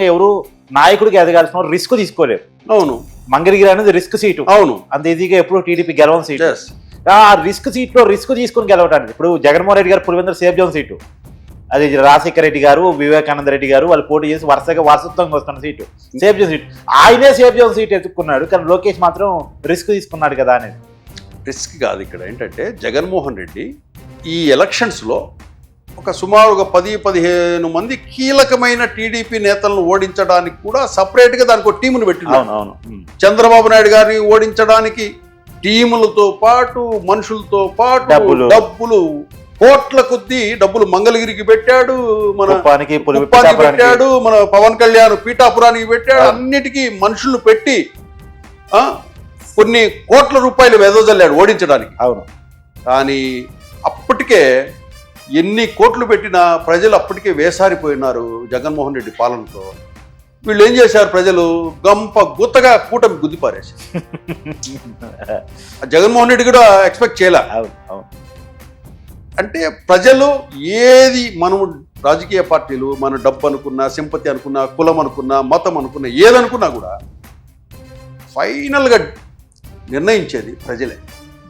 ఎవరు నాయకుడికి ఎదగాల్సిన రిస్క్ తీసుకోలేరు. అవును, మంగళగిరి అనేది రిస్క్ సీటు. అవును, అంత ఈజీగా ఎప్పుడు టీడీపీ గెలవని సీటు. yes. ఆ రిస్క్ సీట్లో రిస్క్ తీసుకుని గెలవడానికి ఇప్పుడు జగన్మోహన్ రెడ్డి గారు పులివెందుల సేఫ్ జోన్ సీటు, అది రాజశేఖర రెడ్డి గారు, వివేకానంద రెడ్డి గారు వాళ్ళు పోటీ చేసి వరుసగా వారసత్వంగా వస్తున్న సీటు సేఫ్ జోన్ సీటు. ఆయనే సేఫ్ జోన్ సీట్ ఎత్తుకున్నాడు, కానీ లోకేష్ మాత్రం రిస్క్ తీసుకున్నాడు కదా అనేది. రిస్క్ కాదు ఇక్కడ. ఏంటంటే జగన్మోహన్ రెడ్డి ఈ ఎలక్షన్స్లో ఒక సుమారుగా 10-15 మంది కీలకమైన టీడీపీ నేతలను ఓడించడానికి కూడా సపరేట్గా దానికి ఒక టీమును పెట్టినారు. అవునవును. చంద్రబాబు నాయుడు గారిని ఓడించడానికి టీములతో పాటు మనుషులతో పాటు డబ్బులు కోట్ల కొద్దీ డబ్బులు మంగళగిరికి పెట్టాడు, మన కుప్పానికి పెట్టాడు, మన పవన్ కళ్యాణ్ పీఠాపురానికి పెట్టాడు. అన్నిటికీ మనుషులు పెట్టి కొన్ని కోట్ల రూపాయలు వెదజల్లాడు ఓడించడానికి. అవును. కానీ అప్పటికే ఎన్ని కోట్లు పెట్టినా ప్రజలు అప్పటికే వేసారిపోయినారు జగన్మోహన్ రెడ్డి పాలనతో. వీళ్ళు ఏం చేశారు, ప్రజలు గంప గుత్తగా కూటమి గుద్దిపారేశారు. జగన్మోహన్ రెడ్డి కూడా ఎక్స్పెక్ట్ చేయలే. అంటే ప్రజలు ఏది మనము రాజకీయ పార్టీలు మన డబ్బు అనుకున్నా, సింపతి అనుకున్నా, కులం అనుకున్నా, మతం అనుకున్నా, ఏదనుకున్నా కూడా ఫైనల్గా నిర్ణయించేది ప్రజలే.